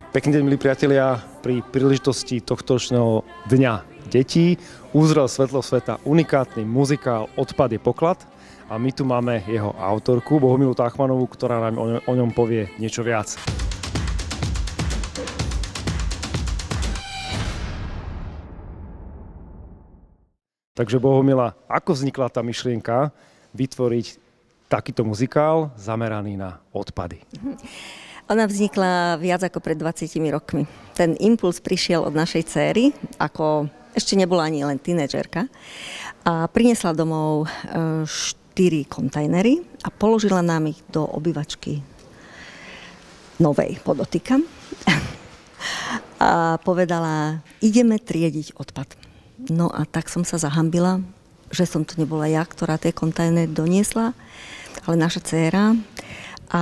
Pekný deň, milí priatelia. Pri príležitosti tohtočného dňa detí uzrel svetlo sveta unikátny muzikál Odpad je poklad a my tu máme jeho autorku Bohumilu Tachmanovú, ktorá nám o ňom povie niečo viac. Takže Bohumila, ako vznikla tá myšlienka vytvoriť takýto muzikál zameraný na odpady? Ona vznikla viac ako pred 20 rokmi. Ten impuls prišiel od našej céry, ako ešte nebola ani len tínedžerka, a priniesla domov 4 kontajnery a položila nám ich do obývačky novej, podotýkam. A povedala, ideme triediť odpad. No a tak som sa zahambila, že som to nebola ja, ktorá tie kontajnery doniesla, ale naša dcéra. A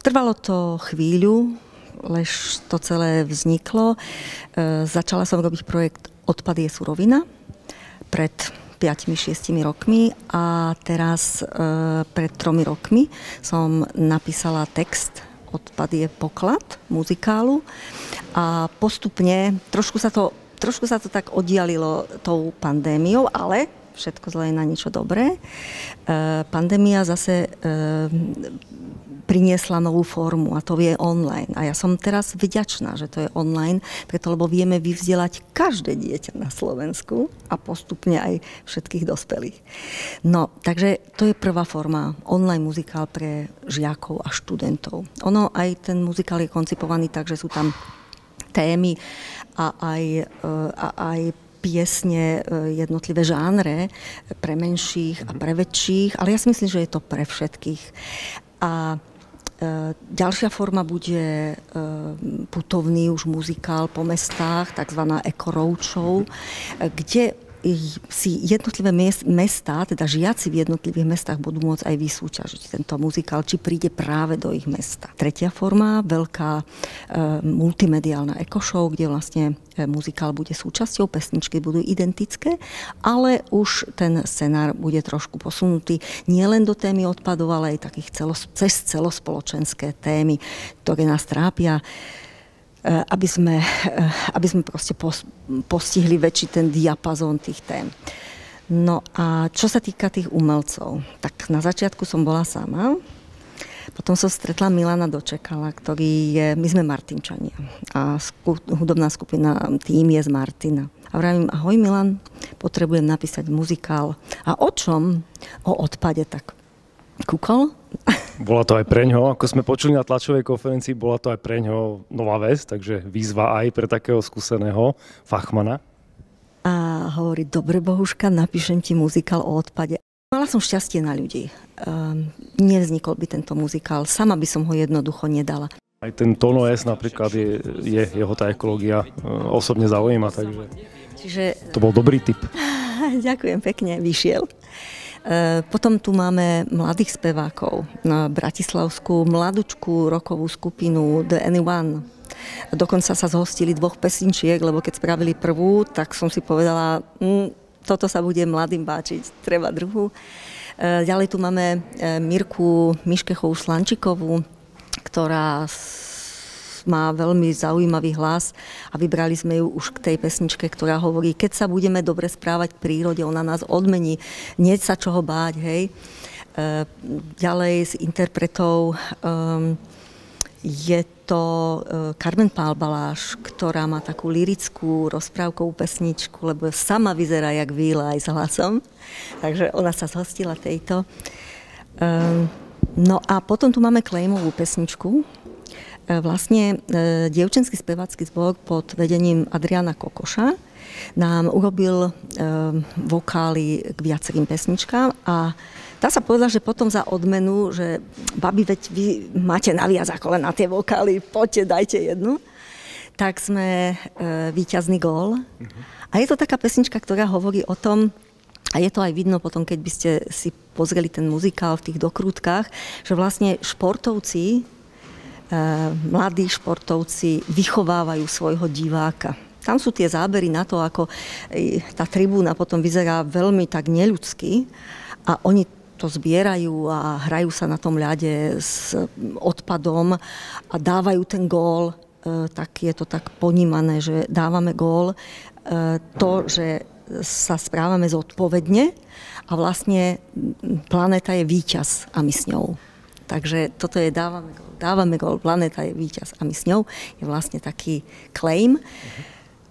trvalo to chvíľu, lež to celé vzniklo. Začala som robiť projekt Odpad je surovina pred 5-6 rokmi a teraz pred 3 rokmi som napísala text Odpad je poklad muzikálu a postupne trošku sa to tak oddialilo tou pandémiou, ale všetko zlé je na niečo dobré. Pandémia zase priniesla novú formu a to je online. A ja som teraz vďačná, že to je online, preto lebo vieme vyvzdelať každé dieťa na Slovensku a postupne aj všetkých dospelých. No, takže to je prvá forma, online muzikál pre žiakov a študentov. Ono aj ten muzikál je koncipovaný tak, že sú tam témy a aj piesne, jednotlivé žánre pre menších a pre väčších, ale ja si myslím, že je to pre všetkých. A ďalšia forma bude putovný už muzikál po mestách, takzvaná Eco Road Show, kde si jednotlivé mestá, teda žiaci v jednotlivých mestách budú môcť aj vysúťažiť tento muzikál, či príde práve do ich mesta. Tretia forma, veľká multimediálna ekoshow, kde vlastne muzikál bude súčasťou, pesničky budú identické, ale už ten scenár bude trošku posunutý nielen do témy odpadov, ale aj takých cez celospoločenské témy, ktoré nás trápia, aby sme proste postihli väčší ten diapazón tých tém. No a čo sa týka tých umelcov, tak na začiatku som bola sama, potom som stretla Milana Dočekala, my sme Martinčania a hudobná skupina Tým je z Martina. A vravím, ahoj Milan, potrebujem napísať muzikál. A o čom? O odpade, tak kúkol. Bola to aj preňho, ako sme počuli na tlačovej konferencii, bola to aj preňho nová vec, takže výzva aj pre takého skúseného fachmana. A hovorí, dobre Bohuška, napíšem ti muzikál o odpade. Mala som šťastie na ľudí. Nevznikol by tento muzikál, sama by som ho jednoducho nedala. Aj ten Tono S napríklad je jeho tá ekológia osobne zaujíma, takže to bol dobrý tip. Ďakujem pekne, vyšiel. Potom tu máme mladých spevákov, bratislavskú mladučkú rockovú skupinu The Anyone. Dokonca sa zhostili 2 pesničiek, lebo keď spravili prvú, tak som si povedala, toto sa bude mladým páčiť, treba druhú. Ďalej tu máme Mirku Miškechovú Slančikovú, ktorá má veľmi zaujímavý hlas a vybrali sme ju už k tej pesničke, ktorá hovorí, keď sa budeme dobre správať k prírode, ona nás odmení, nie sa čoho báť, hej. Ďalej z interpretov je to Carmen Palbaláš, ktorá má takú lirickú rozprávkovú pesničku, lebo sama vyzerá jak víla aj s hlasom, takže ona sa zhostila tejto. No a potom tu máme Klejmovú pesničku. Vlastne dievčenský spevácky zbor pod vedením Adriana Kokoša nám urobil vokály k viacerým pesničkám a dá sa povedať, že potom za odmenu, že babi, veď vy máte naviac ako len na tie vokály, poďte, dajte jednu, tak sme víťazný gól. A je to taká pesnička, ktorá hovorí o tom, a je to aj vidno potom, keď by ste si pozreli ten muzikál v tých dokrútkach, že vlastne športovci, mladí športovci vychovávajú svojho diváka. Tam sú tie zábery na to, ako tá tribúna potom vyzerá veľmi tak neľudsky a oni to zbierajú a hrajú sa na tom ľade s odpadom a dávajú ten gól tak je to tak ponímané, že dávame gól, to, že sa správame zodpovedne a vlastne planéta je víťaz a my s ňou. Takže toto je dávame gól, planéta je víťaz a my s ňou je vlastne taký claim.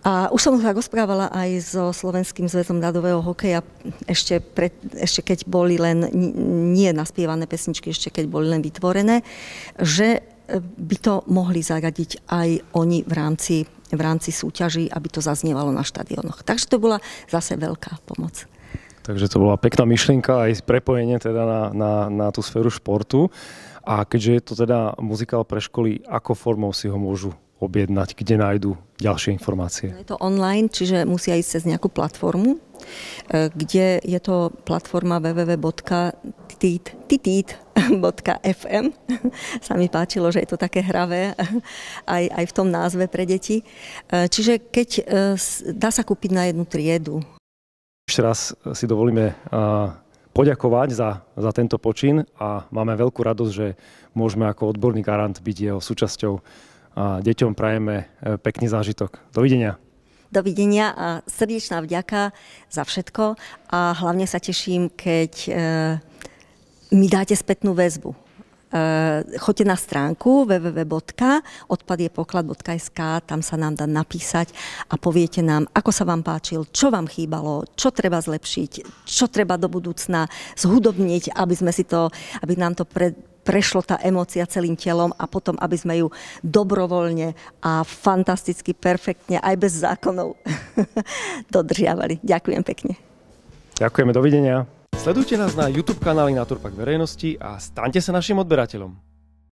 A už som sa rozprávala aj so Slovenským zväzom ľadového hokeja, ešte keď boli len nie naspievané pesničky, ešte keď boli len vytvorené, že by to mohli zaradiť aj oni v rámci súťaží, aby to zaznievalo na štadiónoch. Takže to bola zase veľká pomoc. Takže to bola pekná myšlienka aj prepojenie teda na tú sféru športu. A keďže je to teda muzikál pre školy, ako formou si ho môžu objednať, kde nájdú ďalšie informácie? Je to online, čiže musia ísť cez nejakú platformu, kde je to platforma www.titit.fm. Sa mi páčilo, že je to také hravé aj v tom názve pre deti. Čiže keď dá sa kúpiť na jednu triedu. Ešte raz si dovolíme poďakovať za tento počin a máme veľkú radosť, že môžeme ako odborný garant byť jeho súčasťou. A deťom prajeme pekný zážitok. Dovidenia. Dovidenia a srdečná vďaka za všetko a hlavne sa teším, keď mi dáte spätnú väzbu. Choďte na stránku www.odpadjepoklad.sk, tam sa nám dá napísať a poviete nám, ako sa vám páčil, čo vám chýbalo, čo treba zlepšiť, čo treba do budúcna zhudobniť, aby nám to prešlo tá emócia celým telom a potom, aby sme ju dobrovoľne a fantasticky, perfektne, aj bez zákonov dodržiavali. Ďakujem pekne. Ďakujeme, dovidenia. Sledujte nás na YouTube kanáli Naturpark verejnosti a staňte sa našim odberateľom.